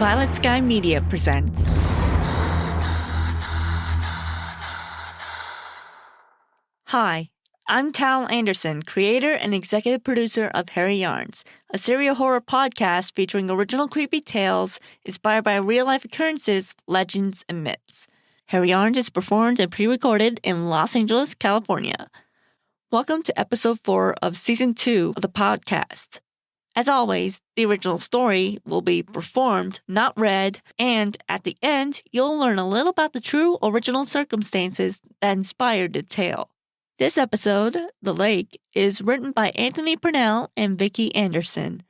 Violet Sky Media presents. Hi, I'm Tal Anderson, creator and executive producer of Harry Yarns, a serial horror podcast featuring original creepy tales inspired by real-life occurrences, legends, and myths. Harry Yarns is performed and pre-recorded in Los Angeles, California. Welcome to episode 4 of season 2 of the podcast. As always, the original story will be performed, not read, and at the end, you'll learn a little about the true original circumstances that inspired the tale. This episode, The Lake, is written by Anthony Purnell and Vicki Anderson.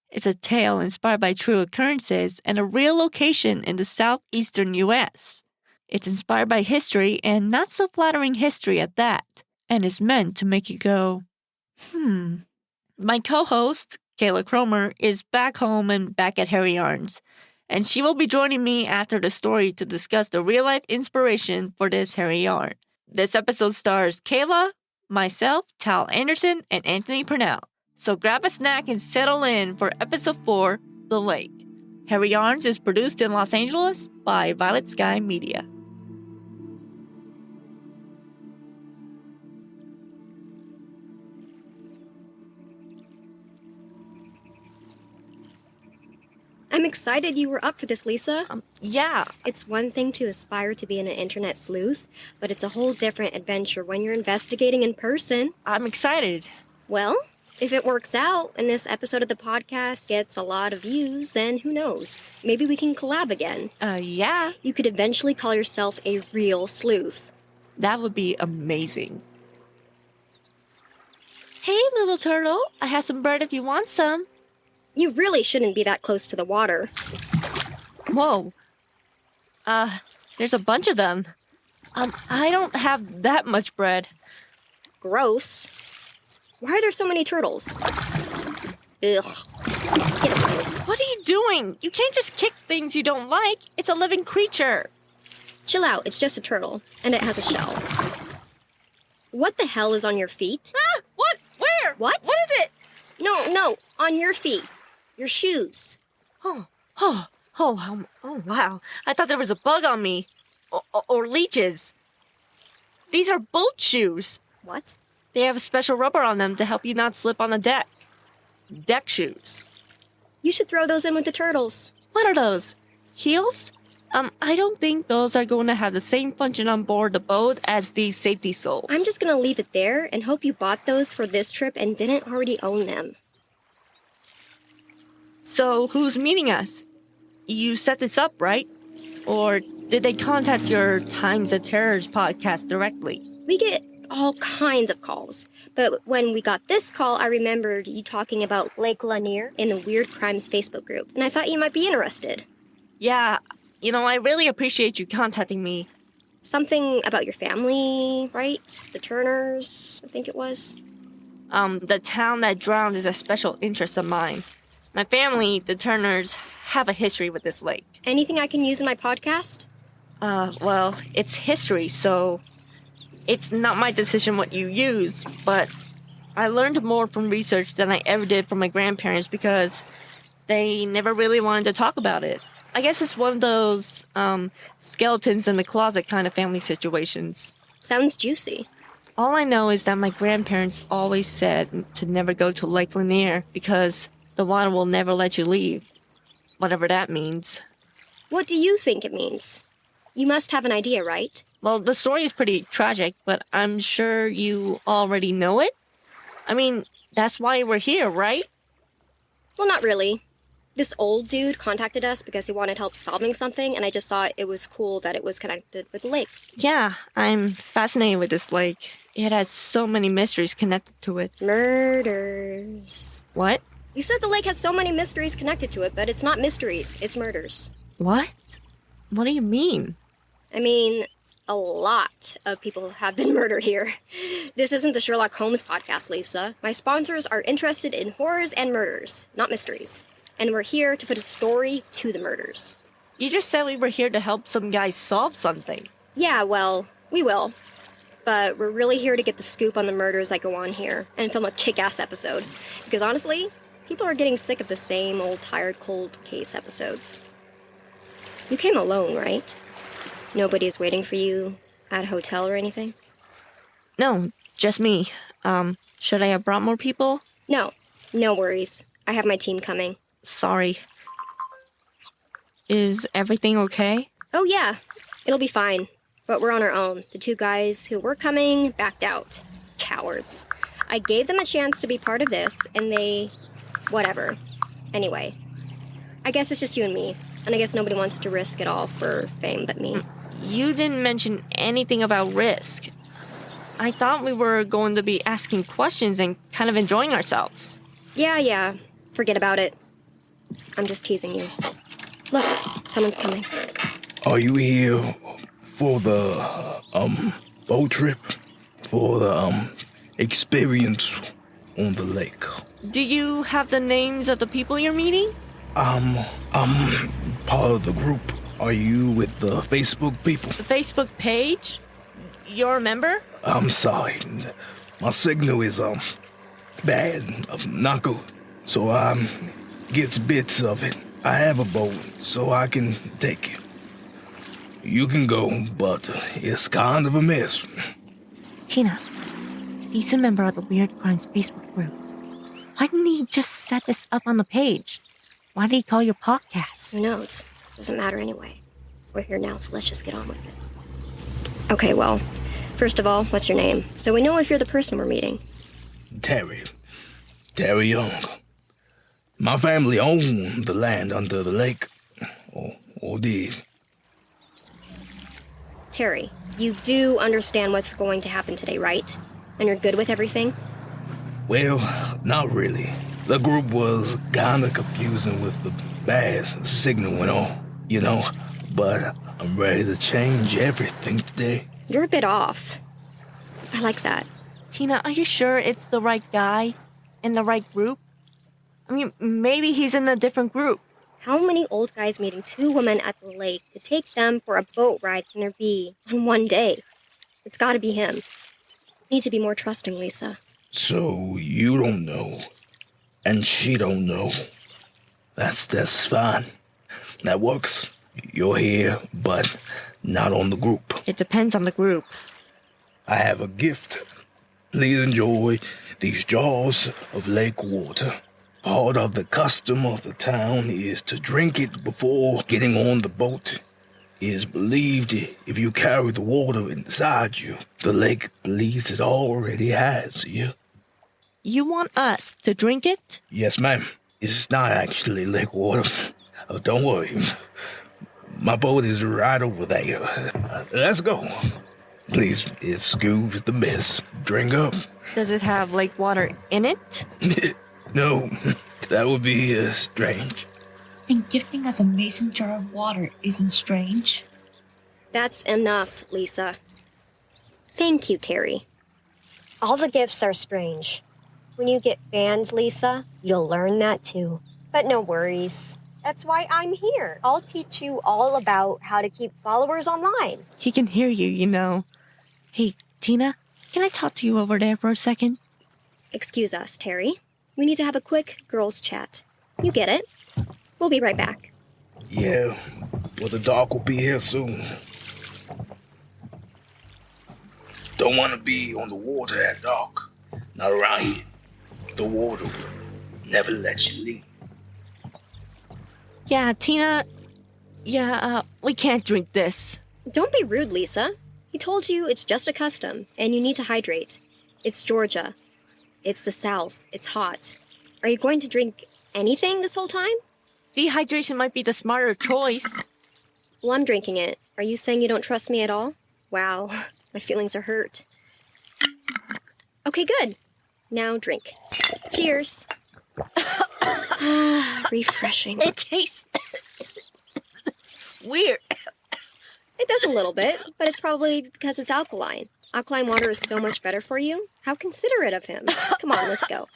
It's a tale inspired by true occurrences and a real location in the southeastern U.S. It's inspired by history and not so flattering history at that, and is meant to make you go, My co-host, Kayla Cromer, is back home and back at Harry Yarns, and she will be joining me after the story to discuss the real-life inspiration for this Harry Yarn. This episode stars Kayla, myself, Tal Anderson, and Anthony Purnell. So grab a snack and settle in for episode 4, The Lake. Harry Yarns is produced in Los Angeles by Violet Sky Media. I'm excited you were up for this, Lisa. Yeah. It's one thing to aspire to be an internet sleuth, but it's a whole different adventure when you're investigating in person. I'm excited. Well, if it works out and this episode of the podcast gets a lot of views, then who knows? Maybe we can collab again. Yeah. You could eventually call yourself a real sleuth. That would be amazing. Hey, little turtle. I have some bread if you want some. You really shouldn't be that close to the water. Whoa. There's a bunch of them. I don't have that much bread. Gross. Why are there so many turtles? Ugh. Get away. What are you doing? You can't just kick things you don't like. It's a living creature. Chill out, it's just a turtle, and it has a shell. What the hell is on your feet? What? Where? What? What is it? No, on your feet. Your shoes. Oh, wow. I thought there was a bug on me. Or leeches. These are boat shoes. What? They have special rubber on them to help you not slip on the deck. Deck shoes. You should throw those in with the turtles. What are those? Heels? I don't think those are going to have the same function on board the boat as these safety soles. I'm just gonna leave it there and hope you bought those for this trip and didn't already own them. So, who's meeting us? You set this up, right? Or did they contact your Times of Terrors podcast directly? We get all kinds of calls, but when we got this call, I remembered you talking about Lake Lanier in the Weird Crimes Facebook group, and I thought you might be interested. Yeah, I really appreciate you contacting me. Something about your family, right? The Turners, I think it was. The town that drowned is a special interest of mine. My family, the Turners, have a history with this lake. Anything I can use in my podcast? Well, it's history, so it's not my decision what you use, but I learned more from research than I ever did from my grandparents because they never really wanted to talk about it. I guess it's one of those, skeletons in the closet kind of family situations. Sounds juicy. All I know is that my grandparents always said to never go to Lake Lanier because the water will never let you leave. Whatever that means. What do you think it means? You must have an idea, right? Well, the story is pretty tragic, but I'm sure you already know it. I mean, that's why we're here, right? Well, not really. This old dude contacted us because he wanted help solving something, and I just thought it was cool that it was connected with the lake. Yeah, I'm fascinated with this lake. It has so many mysteries connected to it. Murders. What? You said the lake has so many mysteries connected to it, but it's not mysteries, it's murders. What? What do you mean? I mean, a lot of people have been murdered here. This isn't the Sherlock Holmes podcast, Lisa. My sponsors are interested in horrors and murders, not mysteries. And we're here to put a story to the murders. You just said we were here to help some guy solve something. Yeah, well, we will. But we're really here to get the scoop on the murders that go on here and film a kick-ass episode. Because honestly, people are getting sick of the same old tired cold case episodes. You came alone, right? Nobody is waiting for you at a hotel or anything? No, just me. Should I have brought more people? No, no worries. I have my team coming. Sorry. Is everything okay? Oh yeah, it'll be fine. But we're on our own. The 2 guys who were coming backed out. Cowards. I gave them a chance to be part of this, and they... whatever. Anyway, I guess it's just you and me. And I guess nobody wants to risk it all for fame but me. You didn't mention anything about risk. I thought we were going to be asking questions and kind of enjoying ourselves. Yeah. Forget about it. I'm just teasing you. Look, someone's coming. Are you here for the, boat trip? For the, experience on the lake? Do you have the names of the people you're meeting? I'm part of the group. Are you with the Facebook people? The Facebook page? You're a member? I'm sorry. My signal is, bad, not good. So, gets bits of it. I have a boat, so I can take it. You can go, but it's kind of a mess. Tina, he's a member of the Weird Crimes Facebook group. Why didn't he just set this up on the page? Why did he call your podcast? Who knows? Doesn't matter anyway. We're here now, so let's just get on with it. Okay, well, first of all, what's your name? So we know if you're the person we're meeting. Terry Young. My family owned the land under the lake. Or did. Terry, you do understand what's going to happen today, right? And you're good with everything? Well, not really. The group was kinda confusing with the bad signal and all, you know? But I'm ready to change everything today. You're a bit off. I like that. Tina, are you sure it's the right guy in the right group? I mean, maybe he's in a different group. How many old guys meeting 2 women at the lake to take them for a boat ride can there be on one day? It's gotta be him. You need to be more trusting, Lisa. So you don't know, and she don't know. That's fine. That works. You're here, but not on the group. It depends on the group. I have a gift. Please enjoy these jars of lake water. Part of the custom of the town is to drink it before getting on the boat. It is believed if you carry the water inside you, the lake believes it already has you. You want us to drink it? Yes, ma'am. It's not actually lake water. Don't worry. My boat is right over there. Let's go. Please excuse the mess. Drink up. Does it have lake water in it? No, that would be strange. And gifting us a mason jar of water isn't strange. That's enough, Lisa. Thank you, Terry. All the gifts are strange. When you get fans, Lisa, you'll learn that too. But no worries. That's why I'm here. I'll teach you all about how to keep followers online. He can hear you, you know. Hey, Tina, can I talk to you over there for a second? Excuse us, Terry. We need to have a quick girls' chat. You get it. We'll be right back. Yeah, well, the dog will be here soon. Don't want to be on the water at dark. Not around here. The water will never let you leave. Yeah, Tina. Yeah, we can't drink this. Don't be rude, Lisa. He told you it's just a custom, and you need to hydrate. It's Georgia. It's the South. It's hot. Are you going to drink anything this whole time? Dehydration might be the smarter choice. Well, I'm drinking it. Are you saying you don't trust me at all? Wow, my feelings are hurt. Okay, good. Now drink. Cheers. Refreshing. It tastes weird. It does a little bit, but it's probably because it's alkaline. Alkaline water is so much better for you. How considerate of him. Come on, let's go.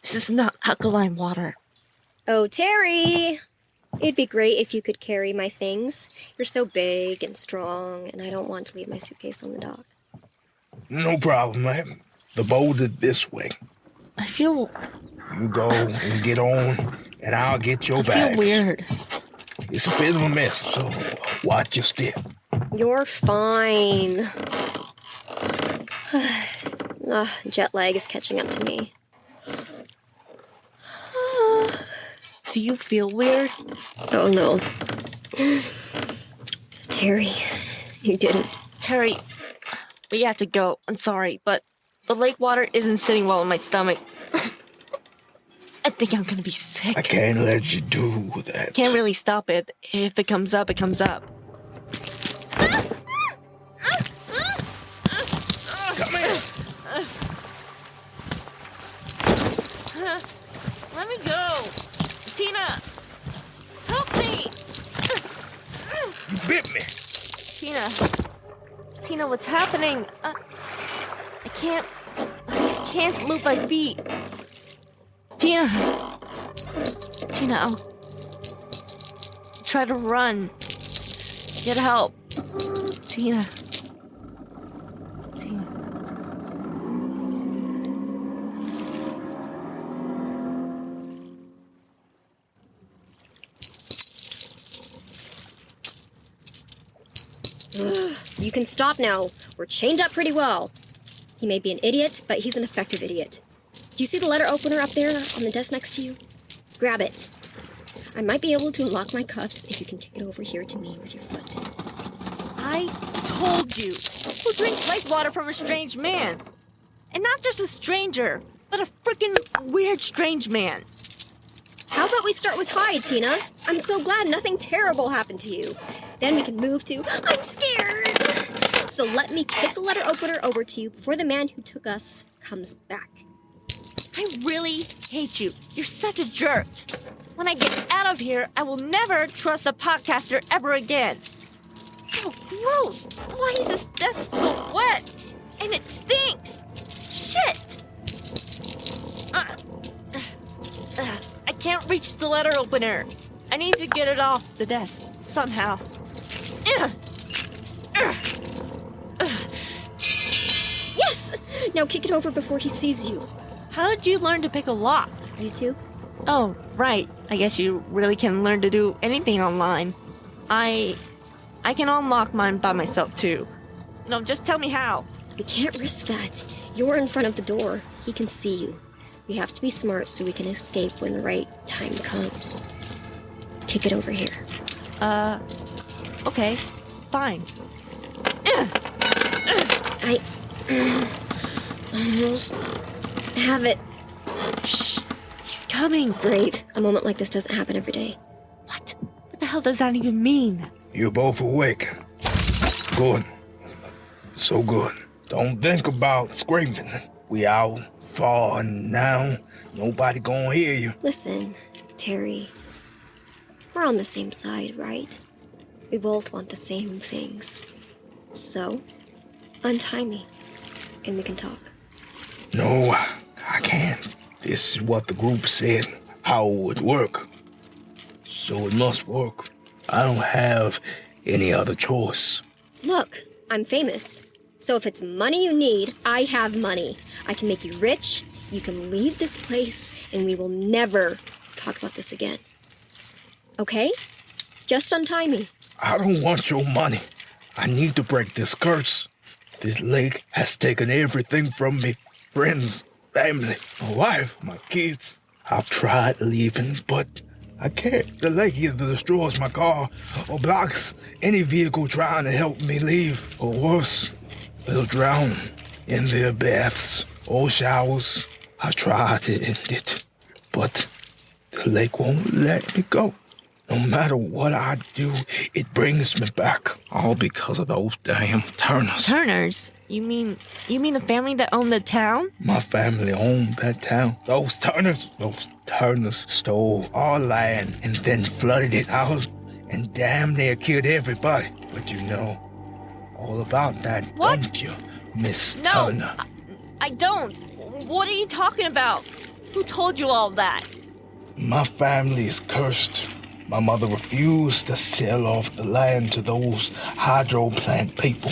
This is not alkaline water. Oh, Terry! It'd be great if you could carry my things. You're so big and strong, and I don't want to leave my suitcase on the dock. No problem, ma'am. The boat is this way. I feel... You go and get on, and I'll get your I bags. feel weird. It's a bit of a mess, so watch your step. You're fine. Jet lag is catching up to me. Do you feel weird? Oh no. Terry, you didn't. Terry, we have to go. I'm sorry, but the lake water isn't sitting well in my stomach. I think I'm gonna be sick. I can't let you do that. Can't really stop it. If it comes up, it comes up. Come here. Let me go. Tina, help me. You bit me. Tina, what's happening? I can't move my feet. Tina, I'll try to run. Get help. Tina. You can stop now. We're chained up pretty well. He may be an idiot, but he's an effective idiot. Do you see the letter opener up there on the desk next to you? Grab it. I might be able to unlock my cuffs if you can kick it over here to me with your foot. I told you. Who drinks lake water from a strange man? And not just a stranger, but a freaking weird strange man. How about we start with hi, Tina? I'm so glad nothing terrible happened to you. Then we can move to, I'm scared. So let me kick the letter opener over to you before the man who took us comes back. I really hate you. You're such a jerk. When I get out of here, I will never trust a podcaster ever again. Oh, gross. Why is this desk so wet? And it stinks. Shit. I can't reach the letter opener. I need to get it off the desk somehow. Yes! Now kick it over before he sees you. How did you learn to pick a lock? YouTube? Oh, right. I guess you really can learn to do anything online. I can unlock mine by myself too. No, just tell me how. We can't risk that. You're in front of the door. He can see you. We have to be smart so we can escape when the right time comes. Kick it over here. Okay. Fine. I almost have it. Shh. He's coming. Great. A moment like this doesn't happen every day. What? What the hell does that even mean? You're both awake. Good. So good. Don't think about screaming. We out far now. Nobody gonna hear you. Listen, Terry. We're on the same side, right? We both want the same things. So, untie me, and we can talk. No, I can't. This is what the group said, how it would work. So it must work. I don't have any other choice. Look, I'm famous. So if it's money you need, I have money. I can make you rich, you can leave this place, and we will never talk about this again. Okay? Just untie me. I don't want your money. I need to break this curse. This lake has taken everything from me. Friends, family, my wife, my kids. I've tried leaving, but I can't. The lake either destroys my car or blocks any vehicle trying to help me leave. Or worse, they'll drown in their baths or showers. I tried to end it, but the lake won't let me go. No matter what I do, it brings me back. All because of those damn Turners. Turners? You mean the family that owned the town? My family owned that town. Those Turners stole our land and then flooded it out and damn near killed everybody. But you know all about that, What? don't you, Miss No, Turner? I don't. What are you talking about? Who told you all that? My family is cursed. My mother refused to sell off the land to those hydro plant people.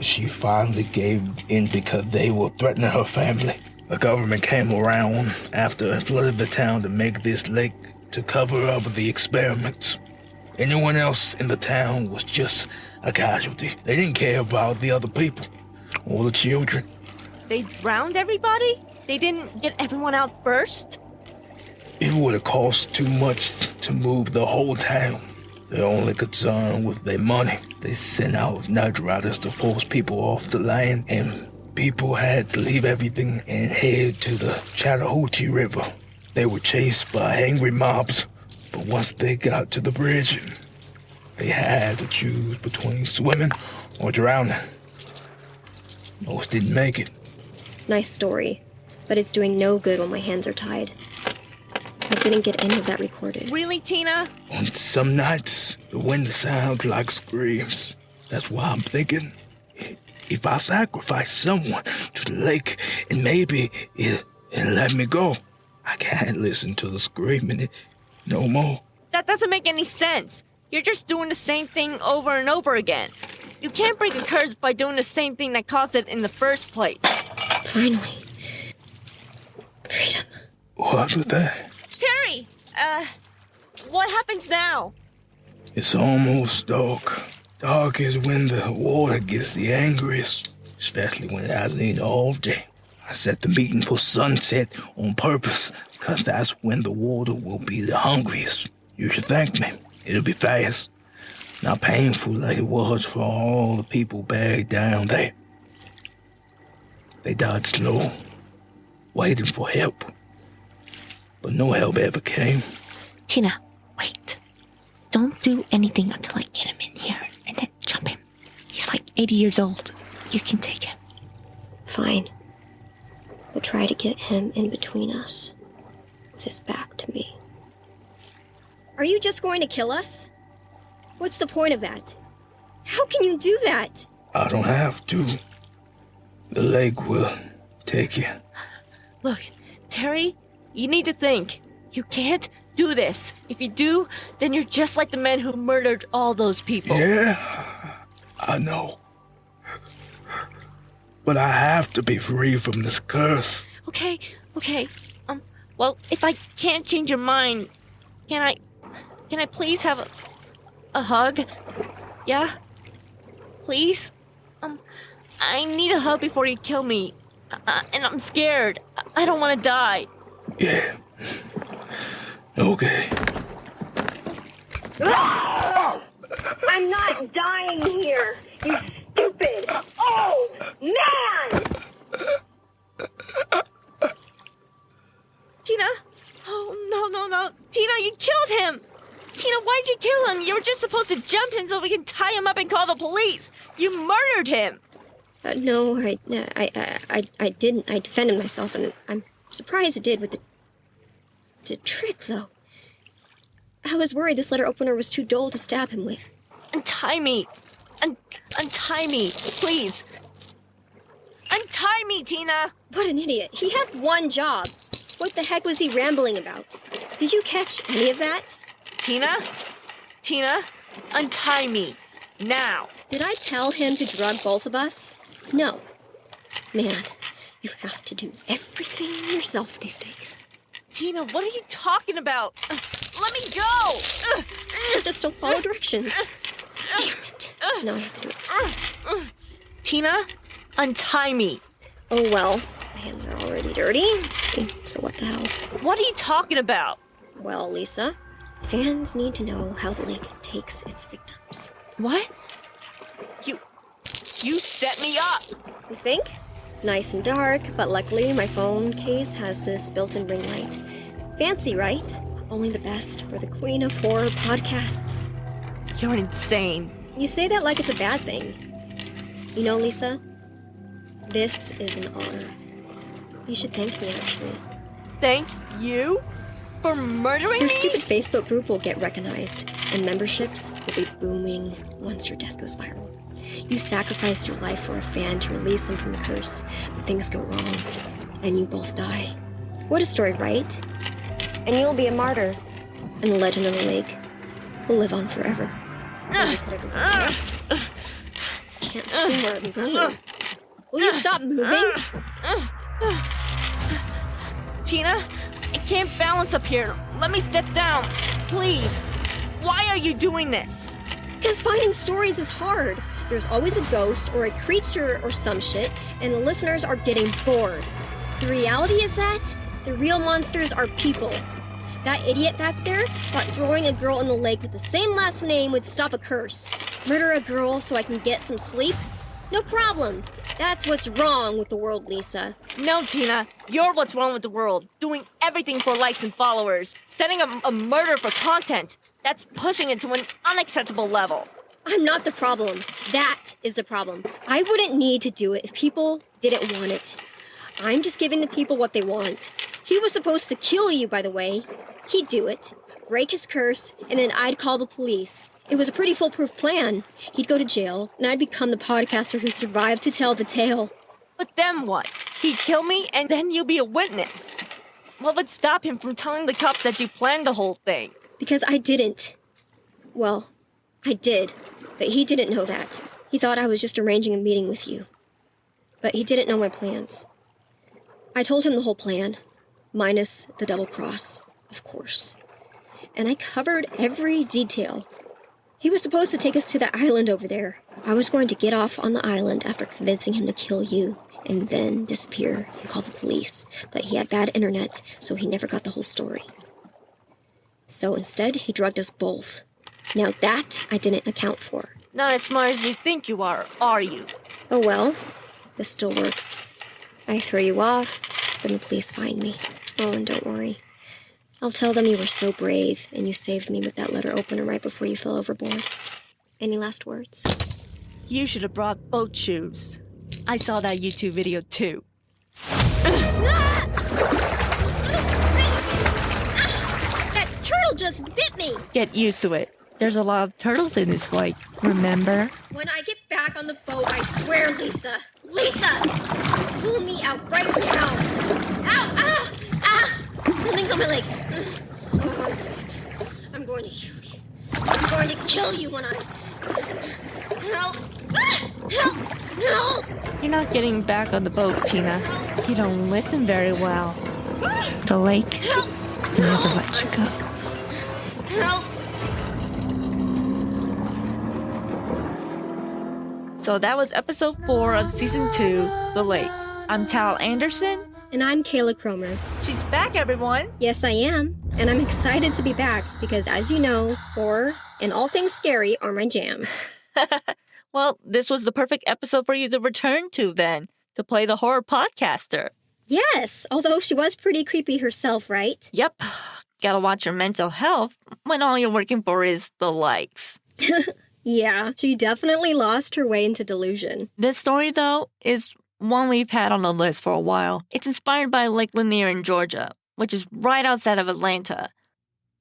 She finally gave in because they were threatening her family. The government came around after and flooded the town to make this lake to cover up the experiments. Anyone else in the town was just a casualty. They didn't care about the other people or the children. They drowned everybody? They didn't get everyone out first? It would have cost too much to move the whole town. Their only concern was their money. They sent out night riders to force people off the land, and people had to leave everything and head to the Chattahoochee River. They were chased by angry mobs, but once they got to the bridge, they had to choose between swimming or drowning. Most didn't make it. Nice story, but it's doing no good when my hands are tied. I didn't get any of that recorded. Really, Tina? On some nights, the wind sounds like screams. That's why I'm thinking, if I sacrifice someone to the lake and maybe it'll let me go, I can't listen to the screaming no more. That doesn't make any sense. You're just doing the same thing over and over again. You can't break a curse by doing the same thing that caused it in the first place. Finally. Freedom. What was that? Terry, what happens now? It's almost dark. Dark is when the water gets the angriest, especially when it hasn't eaten all day. I set the meeting for sunset on purpose, because that's when the water will be the hungriest. You should thank me. It'll be fast. Not painful like it was for all the people buried down there. They died slow, waiting for help. But no help ever came. Tina, wait. Don't do anything until I get him in here, and then jump him. He's like 80 years old. You can take him. Fine. But try to get him in between us. With his back to me. Are you just going to kill us? What's the point of that? How can you do that? I don't have to. The lake will take you. Look, Terry, you need to think. You can't do this. If you do, then you're just like the men who murdered all those people. Yeah, I know. But I have to be free from this curse. Okay. Well, if I can't change your mind, can I please have a hug? Yeah? Please? I need a hug before you kill me. And I'm scared. I don't want to die. Yeah. Okay. I'm not dying here, you stupid old man! Tina? Oh, no. Tina, you killed him! Tina, why'd you kill him? You were just supposed to jump him so we can tie him up and call the police. You murdered him. No, I didn't. I defended myself, and I'm surprised it did with the trick, though. I was worried this letter opener was too dull to stab him with. Untie me. Untie me, please. Untie me, Tina. What an idiot. He had one job. What the heck was he rambling about? Did you catch any of that? Tina, untie me. Now. Did I tell him to drug both of us? No. Man, you have to do everything yourself these days. Tina, what are you talking about? Let me go! Just don't follow directions. Damn it. Now I have to do this. Tina, untie me. Oh well, my hands are already dirty. So what the hell? What are you talking about? Well, Lisa, fans need to know how the lake takes its victims. What? You set me up! You think? Nice and dark, but luckily my phone case has this built-in ring light. Fancy, right? Only the best for the queen of horror podcasts. You're insane. You say that like it's a bad thing. You know, Lisa, this is an honor. You should thank me, actually. Thank you? For murdering Your me? stupid Facebook group will get recognized, and memberships will be booming once your death goes viral. You sacrificed your life for a fan to release him from the curse, but things go wrong, and you both die. What a story, right? And you'll be a martyr, and the legend of the lake will live on forever. Can't see where I'm going. Will you stop moving? Tina, I can't balance up here. let me step down. Please. Why are you doing this? Because finding stories is hard. There's always a ghost or a creature or some shit, and the listeners are getting bored. The reality is that the real monsters are people. That idiot back there thought throwing a girl in the lake with the same last name would stop a curse. Murder a girl so I can get some sleep? No problem. That's what's wrong with the world, Lisa. No, Tina. You're what's wrong with the world. Doing everything for likes and followers. Setting a murder for content. That's pushing it to an unacceptable level. I'm not the problem. That is the problem. I wouldn't need to do it if people didn't want it. I'm just giving the people what they want. He was supposed to kill you, by the way. He'd do it, break his curse, and then I'd call the police. It was a pretty foolproof plan. He'd go to jail, and I'd become the podcaster who survived to tell the tale. But then what? He'd kill me, and then you'll be a witness. What would stop him from telling the cops that you planned the whole thing? Because I didn't. Well, I did, but he didn't know that. He thought I was just arranging a meeting with you. But he didn't know my plans. I told him the whole plan, minus the double cross, of course. And I covered every detail. He was supposed to take us to the island over there. I was going to get off on the island after convincing him to kill you, and then disappear and call the police. But he had bad internet, so he never got the whole story. So instead, he drugged us both. Now that I didn't account for. Not as smart as you think you are you? Oh well, this still works. I throw you off, then the police find me. Oh, and don't worry. I'll tell them you were so brave and you saved me with that letter opener right before you fell overboard. Any last words? You should have brought boat shoes. I saw that YouTube video too. That turtle just bit me! Get used to it. There's a lot of turtles in this lake, remember? When I get back on the boat, I swear, Lisa. Lisa! Pull me out right now! Ow! Ah! Ah! Something's on my leg. Oh, I'm going to kill you. I'm going to kill you when I... Help! Ah! Help! Help! You're not getting back on the boat, Tina. You don't listen very well. The lake Help! never lets you go. Help! So that was episode 4 of season 2, The Lake. I'm Tal Anderson. And I'm Kayla Cromer. She's back, everyone. Yes, I am. And I'm excited to be back because, as you know, horror and all things scary are my jam. Well, this was the perfect episode for you to return to then, to play the horror podcaster. Yes, although she was pretty creepy herself, right? Yep. Gotta watch your mental health when all you're working for is the likes. Yeah, she definitely lost her way into delusion. This story, though, is one we've had on the list for a while. It's inspired by Lake Lanier in Georgia, which is right outside of Atlanta.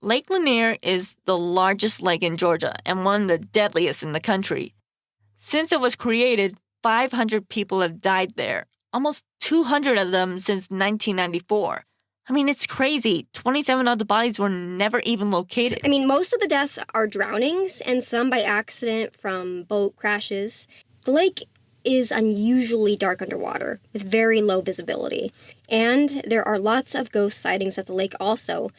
Lake Lanier is the largest lake in Georgia and one of the deadliest in the country. Since it was created, 500 people have died there, almost 200 of them since 1994. I mean, it's crazy. 27 of the bodies were never even located. I mean, most of the deaths are drownings and some by accident from boat crashes. The lake is unusually dark underwater with very low visibility. And there are lots of ghost sightings at the lake also.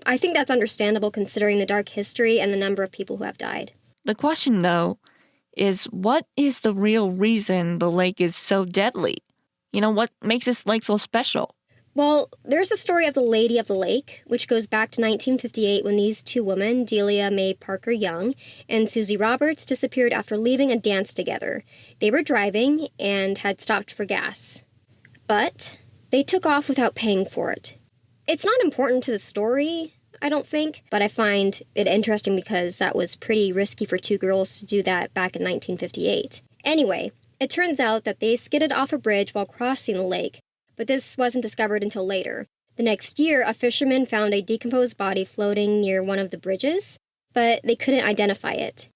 I think that's understandable considering the dark history and the number of people who have died. The question, though, is what is the real reason the lake is so deadly? You know, what makes this lake so special? Well, there's a story of the Lady of the Lake, which goes back to 1958 when these two women, Delia Mae Parker Young and Susie Roberts, disappeared after leaving a dance together. They were driving and had stopped for gas. But they took off without paying for it. It's not important to the story, I don't think, but I find it interesting because that was pretty risky for two girls to do that back in 1958. Anyway, it turns out that they skidded off a bridge while crossing the lake, but this wasn't discovered until later. The next year, a fisherman found a decomposed body floating near one of the bridges, but they couldn't identify it.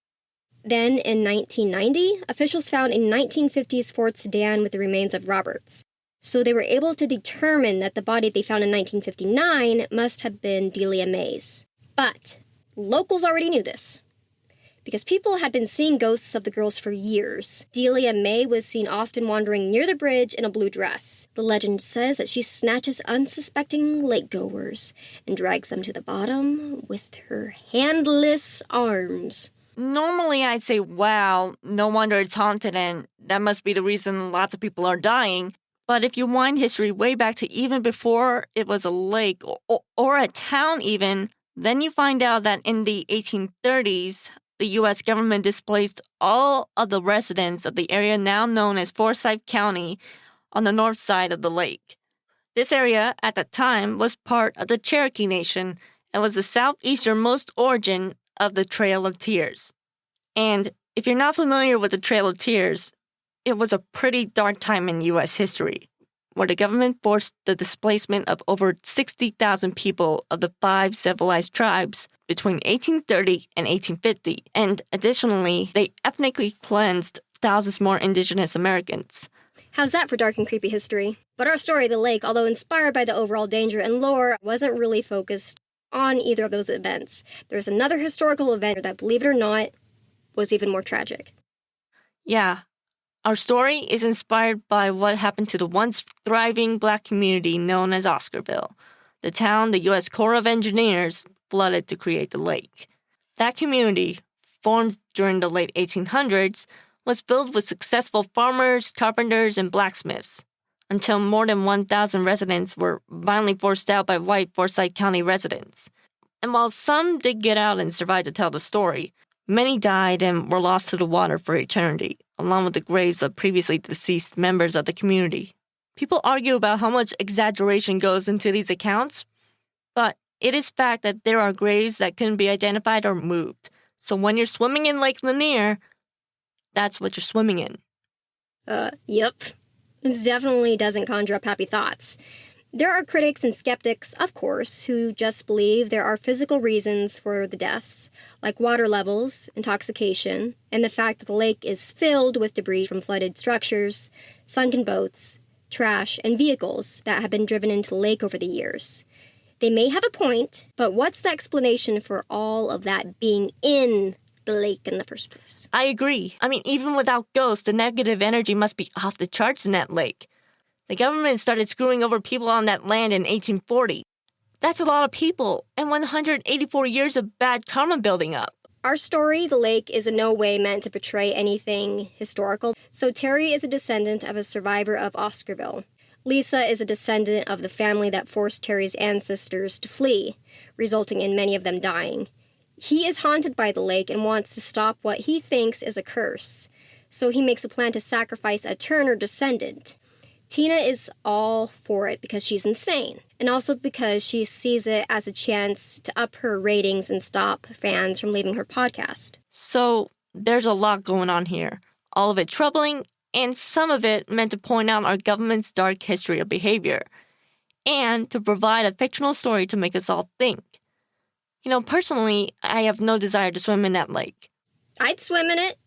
Then, in 1990, officials found a 1950s Ford sedan with the remains of Roberts. So they were able to determine that the body they found in 1959 must have been Delia Mae's. But locals already knew this. because people had been seeing ghosts of the girls for years. Delia May was seen often wandering near the bridge in a blue dress. The legend says that she snatches unsuspecting lakegoers and drags them to the bottom with her handless arms. Normally, I'd say, wow, no wonder it's haunted, and that must be the reason lots of people are dying. But if you wind history way back to even before it was a lake or a town even, then you find out that in the 1830s, the U.S. government displaced all of the residents of the area now known as Forsyth County on the north side of the lake. This area, at the time, was part of the Cherokee Nation and was the southeasternmost origin of the Trail of Tears. And if you're not familiar with the Trail of Tears, it was a pretty dark time in U.S. history, where the government forced the displacement of over 60,000 people of the 5 civilized tribes between 1830 and 1850, and additionally, they ethnically cleansed thousands more indigenous Americans. How's that for dark and creepy history? But our story, The Lake, although inspired by the overall danger and lore, wasn't really focused on either of those events. There's another historical event that, believe it or not, was even more tragic. Yeah. Our story is inspired by what happened to the once thriving Black community known as Oscarville, the town the U.S. Corps of Engineers flooded to create the lake. That community, formed during the late 1800s, was filled with successful farmers, carpenters, and blacksmiths, until more than 1,000 residents were violently forced out by white Forsyth County residents. And while some did get out and survive to tell the story, many died and were lost to the water for eternity, along with the graves of previously deceased members of the community. People argue about how much exaggeration goes into these accounts, but it is fact that there are graves that couldn't be identified or moved. So when you're swimming in Lake Lanier, that's what you're swimming in. Yep. It definitely doesn't conjure up happy thoughts. There are critics and skeptics, of course, who just believe there are physical reasons for the deaths, like water levels, intoxication, and the fact that the lake is filled with debris from flooded structures, sunken boats, trash, and vehicles that have been driven into the lake over the years. They may have a point, but what's the explanation for all of that being in the lake in the first place? I agree. I mean, even without ghosts, the negative energy must be off the charts in that lake. The government started screwing over people on that land in 1840. That's a lot of people, and 184 years of bad karma building up. Our story, The Lake, is in no way meant to portray anything historical. So Terry is a descendant of a survivor of Oscarville. Lisa is a descendant of the family that forced Terry's ancestors to flee, resulting in many of them dying. He is haunted by the lake and wants to stop what he thinks is a curse, so he makes a plan to sacrifice a Turner descendant. Tina is all for it because she's insane, and also because she sees it as a chance to up her ratings and stop fans from leaving her podcast. So there's a lot going on here, all of it troubling, and some of it meant to point out our government's dark history of behavior, and to provide a fictional story to make us all think. You know, personally, I have no desire to swim in that lake. I'd swim in it.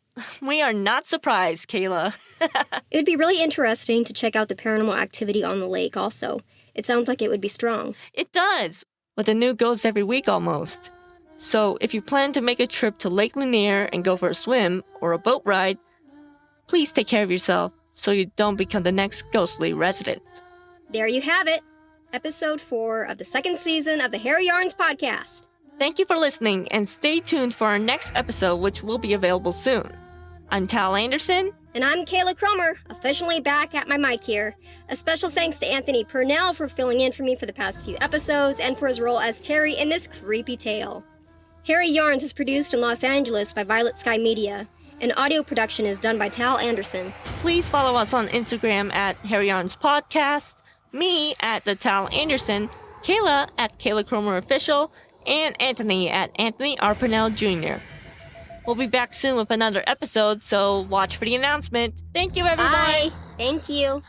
We are not surprised, Kayla. It would be really interesting to check out the paranormal activity on the lake also. It sounds like it would be strong. It does, with a new ghost every week almost. So if you plan to make a trip to Lake Lanier and go for a swim or a boat ride, please take care of yourself so you don't become the next ghostly resident. There you have it. Episode 4 of the second season of the Harry Yarns podcast. Thank you for listening, and stay tuned for our next episode, which will be available soon. I'm Tal Anderson. And I'm Kayla Cromer, officially back at my mic here. A special thanks to Anthony Purnell for filling in for me for the past few episodes and for his role as Terry in this creepy tale. Harry Yarns is produced in Los Angeles by Violet Sky Media, and audio production is done by Tal Anderson. Please follow us on Instagram at Harry Yarns Podcast, me at the Tal Anderson, Kayla at Kayla Cromer Official, and Anthony at Anthony R. Purnell Jr. We'll be back soon with another episode, so watch for the announcement. Thank you, everyone. Bye. Thank you.